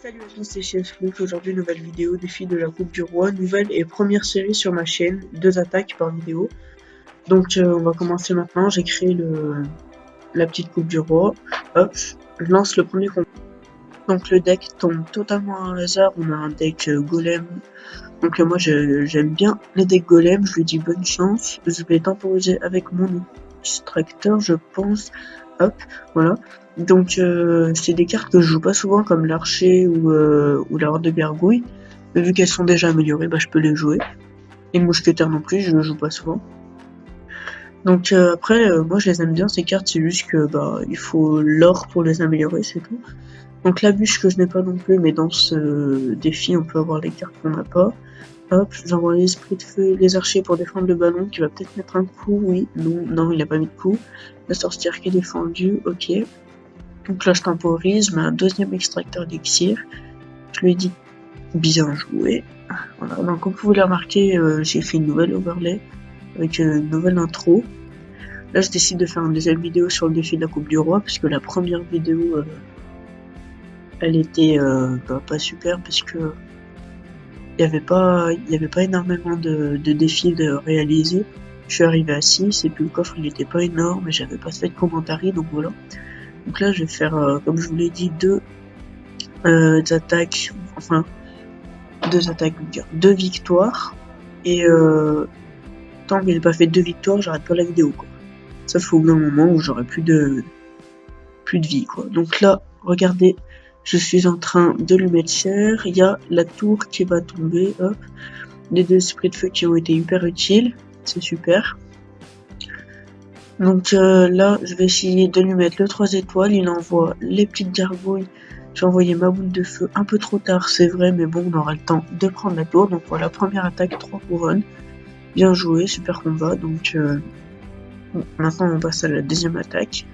Salut à tous, c'est Chef Aujourd'hui, nouvelle vidéo défi de la Coupe du Roi, nouvelle et première série sur ma chaîne, 2 attaques par vidéo. Donc on va commencer maintenant, j'ai créé la petite Coupe du Roi. Hop, je lance le premier combat. Donc le deck tombe totalement au hasard, on a un deck golem. Donc moi j'aime bien les decks golem, je lui dis bonne chance. Je vais temporiser avec mon extracteur, je pense. Hop, voilà. Donc c'est des cartes que je joue pas souvent comme l'archer ou la horde de gargouille. Mais vu qu'elles sont déjà améliorées, bah je peux les jouer. Les mousquetaires non plus, je le joue pas souvent. Donc après, moi je les aime bien ces cartes, c'est juste que bah il faut l'or pour les améliorer, c'est tout. Donc la bûche que je n'ai pas non plus, mais dans ce défi on peut avoir les cartes qu'on n'a pas. Hop, j'envoie l'esprit de feu, les archers pour défendre le ballon qui va peut-être mettre un coup, oui, non, il a pas mis de coup. La sorcière qui est défendue, ok. Donc là je temporise, mais un deuxième extracteur d'élixir. Je lui ai dit bien joué. Voilà, donc comme vous l'avez remarqué, j'ai fait une nouvelle overlay avec une nouvelle intro. Là je décide de faire une deuxième vidéo sur le défi de la Coupe du Roi, puisque la première vidéo elle était pas super, parce que il n'y avait pas énormément de défis de réaliser. Je suis arrivé à 6 et puis le coffre il était pas énorme et j'avais pas fait de commentaires, donc voilà. Donc là je vais faire, comme je vous l'ai dit, deux attaques, enfin deux victoires. Et tant que j'ai pas fait 2 victoires, j'arrête pas la vidéo quoi. Sauf au bout d'un moment où j'aurai plus de vie quoi. Donc là, regardez, je suis en train de lui mettre cher. Il y a la tour qui va tomber, hop. Les 2 esprits de feu qui ont été hyper utiles, c'est super. Donc là, je vais essayer de lui mettre le 3 étoiles, il envoie les petites gargouilles. J'ai envoyé ma boule de feu un peu trop tard, c'est vrai, mais bon, on aura le temps de prendre la tour. Donc voilà, première attaque, 3 couronnes. Bien joué, super combat. Donc maintenant, on passe à la deuxième attaque.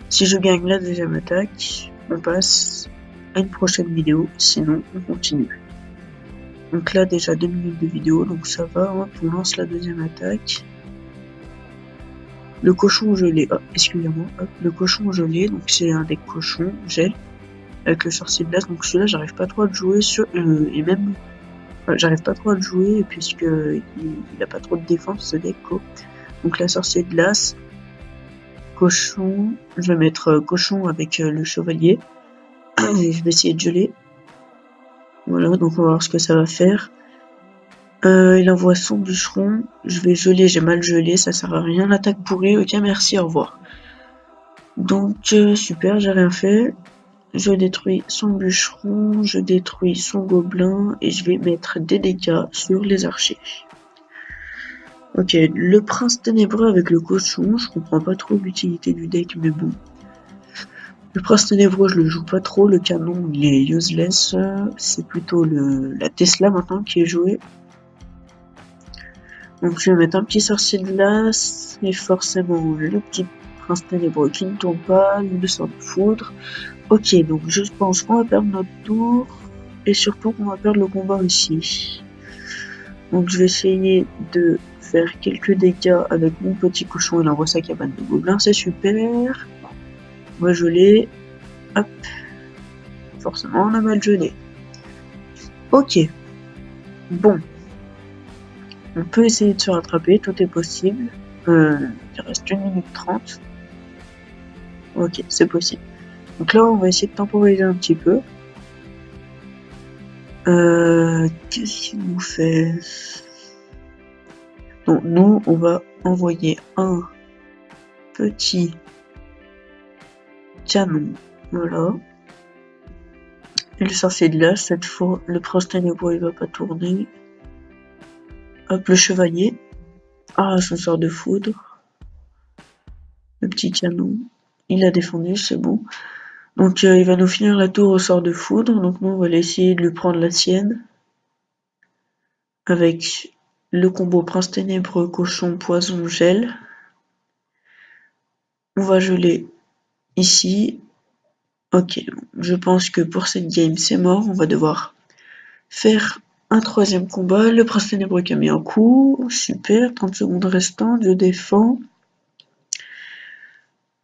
Si je gagne la deuxième attaque, on passe à une prochaine vidéo, sinon on continue. Donc là, déjà 2 minutes de vidéo, donc ça va, hein, on lance la deuxième attaque. Le cochon gelé, excusez-moi, le cochon gelé, donc c'est un deck cochon, gel, avec le sorcier de glace, donc celui-là j'arrive pas trop à le jouer sur, et même, j'arrive pas trop à le jouer, puisque il a pas trop de défense ce deck, quoi. Donc la sorcier de glace, cochon, je vais mettre cochon avec le chevalier, et je vais essayer de geler. Voilà, donc on va voir ce que ça va faire. Il envoie son bûcheron, je vais geler, j'ai mal gelé, ça sert à rien, l'attaque pourrie, ok merci, au revoir. Donc super, j'ai rien fait. Je détruis son bûcheron, je détruis son gobelin et je vais mettre des dégâts sur les archers. Ok, le prince ténébreux avec le cochon, je comprends pas trop l'utilité du deck, mais bon. Le prince ténébreux, je le joue pas trop, le canon il est useless, c'est plutôt la Tesla maintenant qui est jouée. Donc je vais mettre un petit sorcier de glace, et forcément le petit prince ténébreux qui ne tombe pas, le sort de foudre. Ok, donc je pense qu'on va perdre notre tour, et surtout qu'on va perdre le combat aussi. Donc je vais essayer de faire quelques dégâts avec mon petit cochon, il envoie sa cabane de gobelins, c'est super. Moi je l'ai, hop, forcément on a mal gelé. Ok, bon. On peut essayer de se rattraper, tout est possible. Il reste 1 minute 30. Ok, c'est possible. Donc là, on va essayer de temporiser un petit peu. Qu'est-ce qu'il nous fait? Donc nous, on va envoyer un petit canon. Voilà. Et le sorcier de glace, cette fois, le prince ténébreux, il va pas tourner. Hop, le chevalier. Ah, son sort de foudre. Le petit canon. Il a défendu, c'est bon. Donc il va nous finir la tour au sort de foudre. Donc nous, on va essayer de lui prendre la sienne. Avec le combo prince ténébreux, cochon, poison, gel. On va geler ici. Ok, je pense que pour cette game, c'est mort. On va devoir faire un troisième combat. Le prince ténébreux qui a mis un coup. Super, 30 secondes restantes, je défends.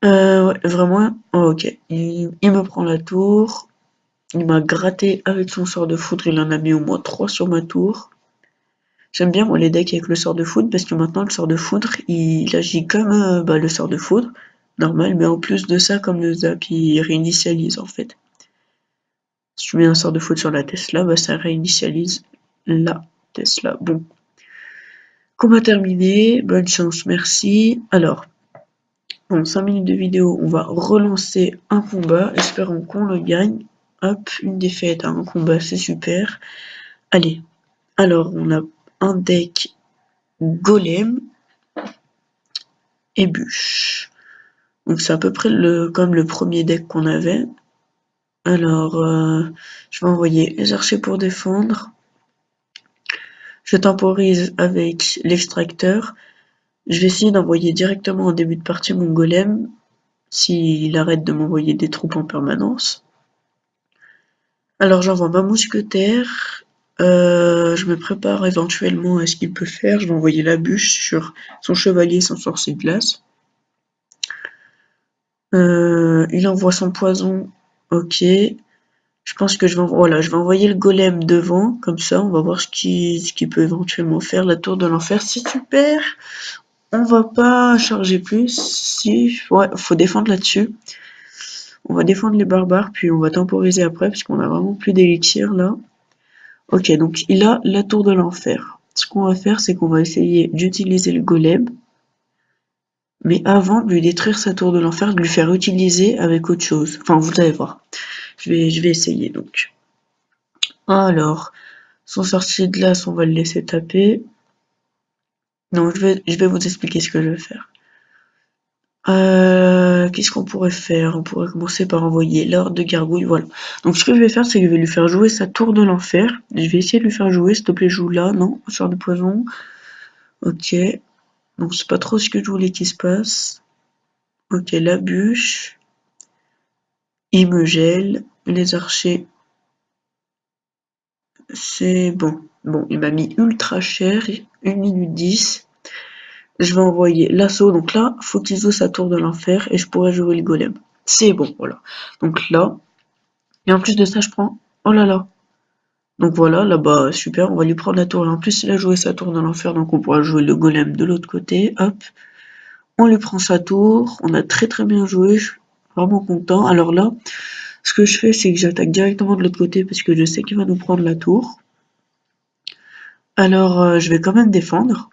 Ouais, vraiment, oh, ok. Il me prend la tour. Il m'a gratté avec son sort de foudre, il en a mis au moins 3 sur ma tour. J'aime bien moi les decks avec le sort de foudre parce que maintenant le sort de foudre il agit comme le sort de foudre normal, mais en plus de ça, comme le zap il réinitialise en fait. Si tu mets un sort de foudre sur la Tesla, ça réinitialise la Tesla. Bon. Combat terminé, bonne chance, merci. Alors, en 5 minutes de vidéo, on va relancer un combat, espérons qu'on le gagne. Hop, une défaite à un combat, c'est super. Allez, alors on a un deck golem et bûche. Donc c'est à peu près comme le premier deck qu'on avait. Alors, je vais envoyer les archers pour défendre. Je temporise avec l'extracteur. Je vais essayer d'envoyer directement en début de partie mon golem, s'il arrête de m'envoyer des troupes en permanence. Alors j'envoie ma mousquetaire. Je me prépare éventuellement à ce qu'il peut faire. Je vais envoyer la bûche sur son chevalier, son sorcier de glace. Il envoie son poison. Ok. Je pense que je vais envoyer le golem devant, comme ça on va voir ce qu'il peut éventuellement faire. La tour de l'enfer, c'est super. On va pas charger plus. Si, ouais, faut défendre là-dessus. On va défendre les barbares, puis on va temporiser après, parce qu'on a vraiment plus d'élixir là. Ok, donc il a la tour de l'enfer. Ce qu'on va faire, c'est qu'on va essayer d'utiliser le golem. Mais avant de lui détruire sa tour de l'enfer, de lui faire utiliser avec autre chose. Enfin, vous allez voir. Je vais essayer donc. Alors, son sorcier de glace, on va le laisser taper. Non, je vais vous expliquer ce que je vais faire. Qu'est-ce qu'on pourrait faire? On pourrait commencer par envoyer l'horde de gargouilles, voilà. Donc ce que je vais faire, c'est que je vais lui faire jouer sa tour de l'enfer. Je vais essayer de lui faire jouer, s'il te plaît, joue là, non? Sort de poison. Ok. Donc c'est pas trop ce que je voulais qu'il se passe. Ok, la bûche. Il me gèle. Les archers. C'est bon. Bon, il m'a mis ultra cher. 1 minute 10. Je vais envoyer l'assaut. Donc là, faut qu'il joue sa tour de l'enfer et je pourrais jouer le golem. C'est bon, voilà. Donc là. Et en plus de ça, je prends. Oh là là. Donc voilà, là-bas, super, on va lui prendre la tour. En plus, il a joué sa tour dans l'enfer, donc on pourra jouer le golem de l'autre côté. Hop. On lui prend sa tour. On a très très bien joué. Je suis vraiment content. Alors là, ce que je fais, c'est que j'attaque directement de l'autre côté parce que je sais qu'il va nous prendre la tour. Alors, je vais quand même défendre.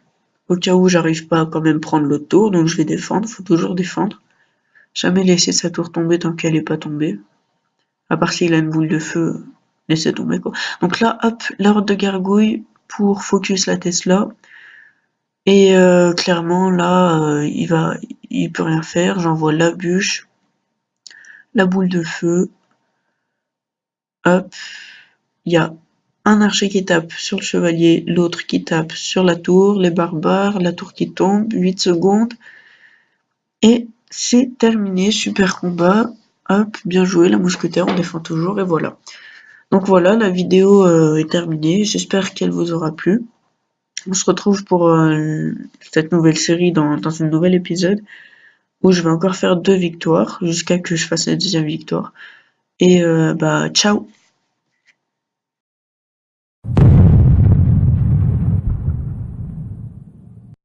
Au cas où j'arrive pas à quand même prendre l'autre tour, donc je vais défendre. Faut toujours défendre. Jamais laisser sa tour tomber tant qu'elle est pas tombée. À part s'il a une boule de feu, laissez tomber quoi. Donc là, hop, l'horde de gargouilles pour focus la Tesla. Et clairement là, il peut rien faire. J'envoie la bûche, la boule de feu. Hop, il y a un archer qui tape sur le chevalier, l'autre qui tape sur la tour, les barbares, la tour qui tombe, 8 secondes. Et c'est terminé, super combat. Hop, bien joué, la mousquetaire, on défend toujours et voilà. Donc voilà, la vidéo est terminée, j'espère qu'elle vous aura plu. On se retrouve pour cette nouvelle série dans un nouvel épisode où je vais encore faire 2 victoires jusqu'à que je fasse la 10e victoire. Et ciao!